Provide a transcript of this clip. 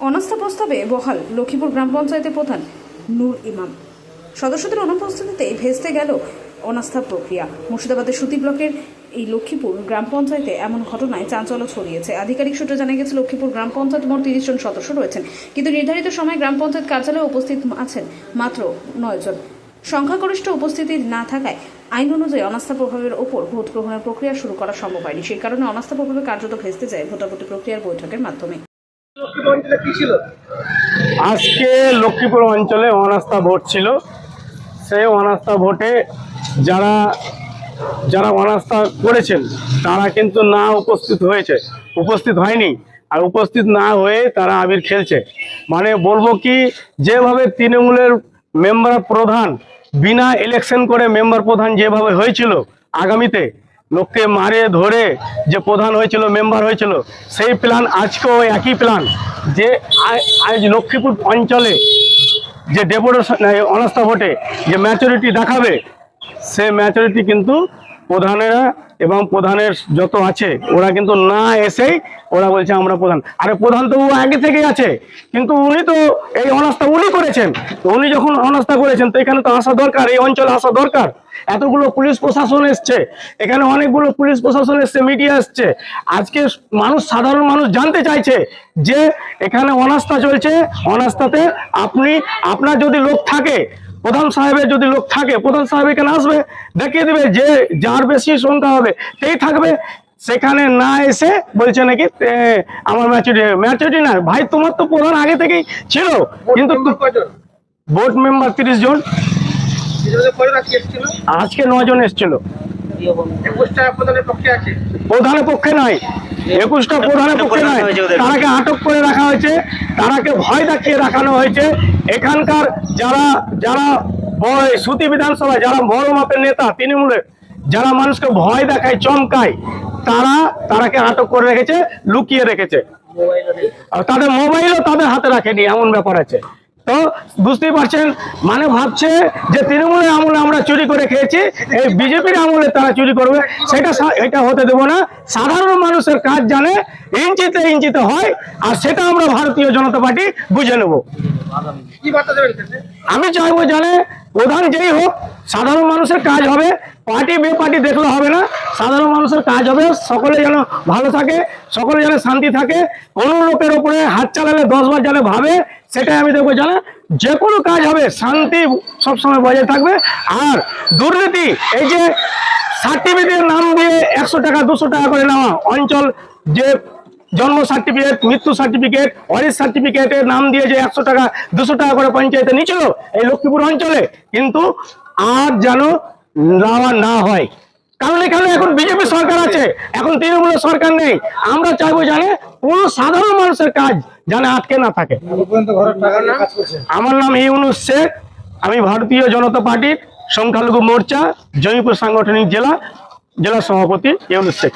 অনাস্থা প্রস্তাবে বহাল লক্ষ্মীপুর গ্রাম পঞ্চায়েতের প্রধান নূর ইমাম। সদস্যদের অনুপস্থিতিতে ভেস্তে গেল অনাস্থা প্রক্রিয়া। মুর্শিদাবাদের সুতি ব্লকের এই লক্ষ্মীপুর গ্রাম পঞ্চায়েতে এমন ঘটনায় চাঞ্চল্য ছড়িয়েছে। আধিকারিক সূত্রে জানা গেছে, লক্ষ্মীপুর গ্রাম পঞ্চায়েত মোট 30 জন সদস্য রয়েছেন, কিন্তু নির্ধারিত সময়ে গ্রাম পঞ্চায়েত কার্যালয়ে উপস্থিত আছেন মাত্র 9 জন। সংখ্যাগরিষ্ঠ উপস্থিতি না থাকায় আইন অনুযায়ী অনাস্থা প্রভাবের ওপর ভোট গ্রহণের প্রক্রিয়া শুরু করা সম্ভব হয়নি। সেই কারণে অনাস্থা প্রভাবে কার্যত ভেস্তে যায় ভোটাভুটি প্রক্রিয়ার বৈঠকের মাধ্যমে। আজকে লক্ষ্মীপুর অঞ্চলে অনাস্থা ভোট ছিল। সেই অনাস্থা ভোটে যারা অনাস্থা করেছেন তারা কিন্তু না উপস্থিত হয়নি, আর উপস্থিত না হয়ে তারা আবির খেলছে। মানে বলবো কি, যেভাবে তৃণমূলের মেম্বার প্রধান বিনা ইলেকশন করে মেম্বার প্রধান যেভাবে হয়েছিল, আগামীতে লোককে মারে ধরে যে প্রধান হয়েছিল, মেম্বার হয়েছিল, সেই প্ল্যান আজকেও একই প্ল্যান। যে আজ লক্ষ্মীপুর অঞ্চলে যে ডেপুটেশন অনাস্থা ভোটে যে ম্যাচুরিটি দেখাবে, সে ম্যাচুরিটি কিন্তু প্রধানেরা এবং প্রধানের যত আছে ওরা কিন্তু না এসেই ওরা বলছে আমরা প্রধান। আরে প্রধান তো আগে থেকেই আছে, কিন্তু উনি তো এই অনাস্থা উনি করেছেন। তো উনি যখন অনাস্থা করেছেন তো এখানে তো আসা দরকার, এই অঞ্চলে আসা দরকার। এতগুলো পুলিশ প্রশাসন এসছে, এখানে অনেকগুলো পুলিশ প্রশাসন এসছে, মিডিয়া এসছে। আজকে সাধারণ মানুষ জানতে চাইছে যে এখানে অনাস্থা চলছে, অনাস্থাতে আপনার যদি লোক থাকে, প্রধান সাহেবের যদি লোক থাকে, প্রধান সাহেব এখানে আসবে, দেখিয়ে দেবে যে যার বেশি সংখ্যা হবে সেই থাকবে। সেখানে না এসে বলছে নাকি আমার ম্যাচুরিটি না। ভাই, তোমার তো প্রধান আগে থেকেই ছিল, কিন্তু বোর্ড মেম্বার 30 জন, আজকে 9 জন এসেছিল। প্রধানের পক্ষে নয়, 21টা প্রধানের পক্ষে নয়, তারাকে আটক করে রাখা হয়েছে, তারাকে ভয় দেখিয়ে রাখানো হয়েছে। এখানকার যারা সুতি বিধানসভায় যারা বড় মাপের নেতা, তৃণমূলের যারা মানুষকে ভয় দেখায়, চমকায়, তারাকে আটক করে রেখেছে, লুকিয়ে রেখেছে। আর তাদের মোবাইলও তাদের হাতে রাখেনি, এমন ব্যাপার আছে। তো বুঝতেই পারছেন, মানে ভাবছে যে তৃণমূলের আমলে আমরা চুরি করে খেয়েছি, এই বিজেপির আমলে তারা চুরি করবে, এটা হতে দেব না। সাধারণ মানুষের কাজ জানে, ইঞ্চিতে হয়, আর সেটা আমরা ভারতীয় জনতা পার্টি বুঝে নেব। আমি চাইবো, জানে প্রধান যেই হোক, সাধারণ মানুষের কাজ হবে, পার্টি বেপার্টি দেখলে হবে না। সাধারণ মানুষের কাজ হবে, সকলে যেন ভালো থাকে, সকলে যেন শান্তি থাকে। কোনো লোকের উপরে হাত চালালে 10 বার যেন ভাবে, সেটাই আমি দেখবো। জানা যে কোনো কাজ হবে, শান্তি সবসময় বজায় থাকবে। আর দুর্নীতি, এই যে সার্টিফিকেটের নাম দিয়ে 100 টাকা 200 টাকা করে নেওয়া, অঞ্চল যে জন্ম সার্টিফিকেট, মৃত্যু সার্টিফিকেট, ওয়ারিশ সার্টিফিকেটের নাম দিয়ে যে 100 টাকা 200 টাকা করে পঞ্চায়েতে নিচ্ছিল এই লক্ষ্মীপুর অঞ্চলে, কিন্তু আর যেন না হয়। কারণ এখানে এখন বিজেপি সরকার আছে, এখন তৃণমূলের সরকার নেই। আমরা চাইবো জানে কোনো সাধারণ মানুষের কাজ যেন আটকে না থাকে। আমার নাম ইউনুস শেখ, আমি ভারতীয় জনতা পার্টির সংখ্যালঘু মোর্চা জয়পুর সাংগঠনিক জেলা সভাপতি ইউনুস শেখ।